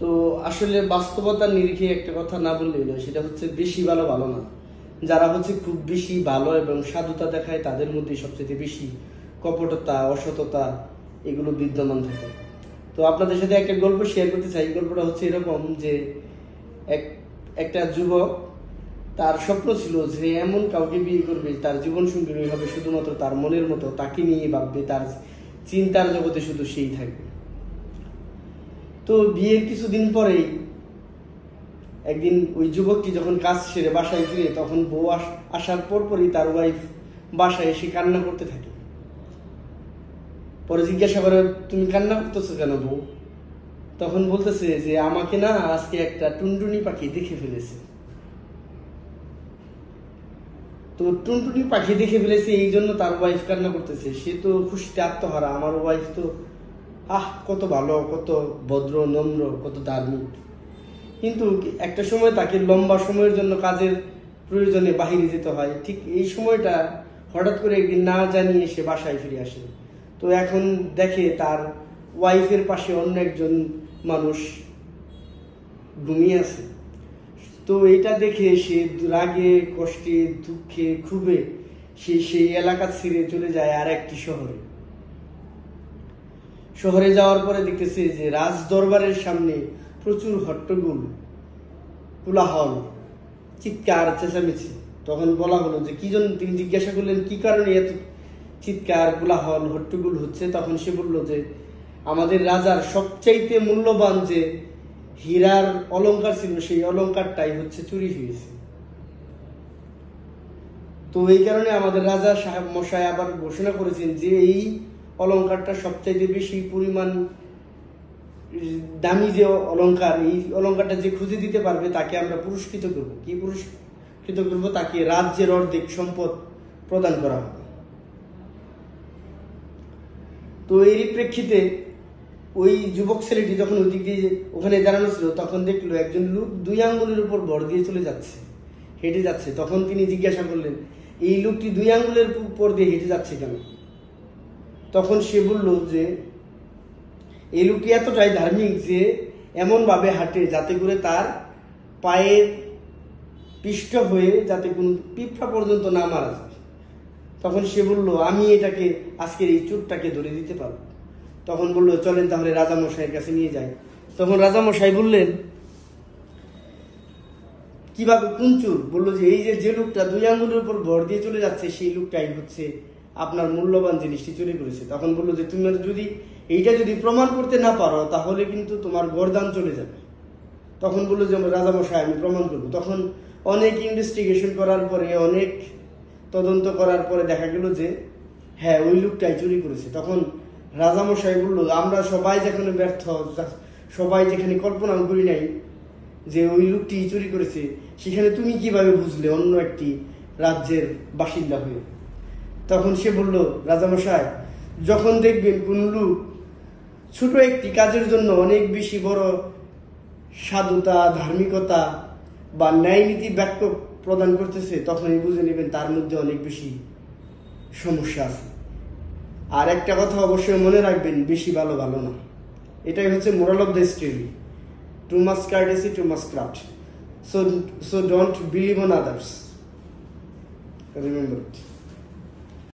তো আসলে বাস্তবতার নিরিখে একটা কথা না বললেই নয়, সেটা হচ্ছে বেশি ভালো ভালো না। যারা হচ্ছে খুব বেশি ভালো এবং সাধুতা দেখায় তাদের মধ্যে সবচেয়ে বেশি কপটতা, অসততা এগুলো বিদ্যমান থাকে। তো আপনাদের সাথে একটা গল্প শেয়ার করতে চাই। গল্পটা হচ্ছে এরকম যে একটা যুবক, তার স্বপ্ন ছিল যে এমন কাউকে বিয়ে করবে, তার জীবন সঙ্গিনী হবে শুধুমাত্র তার মনের মতো, তাকে নিয়ে ভাববে, তার চিন্তার জগতে শুধু সেই থাকবে। তো বিয়ের কিছুদিন পরেই একদিন ওই যুবকটি যখন কাজ সেরে বাসায় ফিরে, তখন বউ আসার পরপরই তার ওয়াইফ বাসায় এসে কান্না করতে থাকে। পরে জিজ্ঞাসা করে, তুমি কান্না করতেছো কেন বউ? তখন বলতেছে যে আমাকে না আজকে একটা টুনটুনি পাখি দেখে ফেলেছে। তো টুনটুনি পাখি দেখে ফেলেছে এই জন্য তার ওয়াইফ কান্না করতেছে। সে তো খুশিতে আত্মহারা, আমার ওয়াইফ তো কত ভালো, কত ভদ্র, নম্র, কত ধার্মিক। কিন্তু একটা সময় তাকে লম্বা সময়ের জন্য কাজের প্রয়োজনে বাহিরে যেতে হয়। ঠিক এই সময়টা হঠাৎ করে একদিন না জানিয়ে সে বাসায় ফিরে আসে। তো এখন দেখে তার ওয়াইফের পাশে অন্য একজন মানুষ ঘুমিয়ে আছে। তো এটা দেখে সে রাগে, কষ্টে, দুঃখে, ক্ষোভে সেই এলাকা ছেড়ে চলে যায় আর একটি শহরে যাওয়ার পরে দেখতেছে যে রাজ দরবারের সামনে প্রচুর হট্টগোল, কোলাহল, চিৎকার, চেঁচামেচি। তখন বলা হলো যে কি জন্য, তিনি জিজ্ঞাসা করলেন কি কারণে এত চিৎকার, কোলাহল, হট্টগোল হচ্ছে। তখন সে বলল যে আমাদের রাজার সবচাইতে মূল্যবান যে হীরার অলংকার ছিল, সেই অলংকারটাই হচ্ছে চুরি হয়েছে। তো এই কারণে আমাদের রাজা সাহেব মশাই আবার ঘোষণা করেছেন যে এই অলংকারটা সবচাইতে বেশি পরিমাণ দামি যে অলংকার, এই অলংকারটা যে খুঁজে দিতে পারবে তাকে আমরা পুরস্কৃত করব। কি পুরস্কৃত করব? তাকে রাজ্যের অর্ধেক সম্পদ প্রদান করা হবে। তো এরই প্রেক্ষিতে ওই যুবক ছেলেটি যখন ওদিক দিয়ে ওখানে দাঁড়ানো ছিল, তখন দেখলো একজন লোক 2 আঙ্গুলের উপর ভর দিয়ে চলে যাচ্ছে, হেঁটে যাচ্ছে। তখন তিনি জিজ্ঞাসা করলেন, এই লোকটি 2 আঙ্গুলের উপর দিয়ে হেঁটে যাচ্ছে কেন? তখন সে বলল যে এই লোকটি এতটাই ধার্মিক যে এমন ভাবে হাঁটে যাতে করে তার পায়ের পিষ্ট হয়ে যাতে কোন পিঁপড়া পর্যন্ত না মারা যায়। তখন সে বলল, আমি এটাকে আজকের এই চোরটাকে ধরে দিতে পারবো। তখন বলল, চলেন তাহলে রাজামশাইয়ের কাছে নিয়ে যাই। তখন রাজামশাই বললেন, কিভাবে, কোন চোর? বললো যে এই যে লোকটা 2 আঙ্গুলের উপর ভর দিয়ে চলে যাচ্ছে, সেই লোকটাই হচ্ছে আপনার মূল্যবান জিনিসটি চুরি করেছে। তখন বললো যে তুমি এইটা যদি প্রমাণ করতে না পারো তাহলে কিন্তু তোমার গর্দান চলে যাবে। তখন বললো যে রাজামশাই আমি প্রমাণ করবো। তখন অনেক ইনভেস্টিগেশন করার পরে, অনেক তদন্ত করার পরে দেখা গেল যে হ্যাঁ, ওই লোকটাই চুরি করেছে। তখন রাজামশাই বললো, আমরা সবাই যেখানে ব্যর্থ, সবাই যেখানে কল্পনা করি নাই যে ওই লোকটি চুরি করেছে, সেখানে তুমি কিভাবে বুঝলে অন্য একটি রাজ্যের বাসিন্দা হয়ে? তখন সে বলল, রাজামশাই, যখন দেখবেন কোন লোক ছোট একটি কাজের জন্য অনেক বেশি বড় সাধুতা, ধার্মিকতা বা ন্যায় নীতি বাক্য প্রদান করতেছে, তখনই বুঝে নেবেন তার মধ্যে অনেক বেশি সমস্যা আছে। আর একটা কথা অবশ্যই মনে রাখবেন, বেশি ভালো ভালো না। এটাই হচ্ছে moral of the story. Too much courtesy, too much craft. So don't believe on others. Remember it.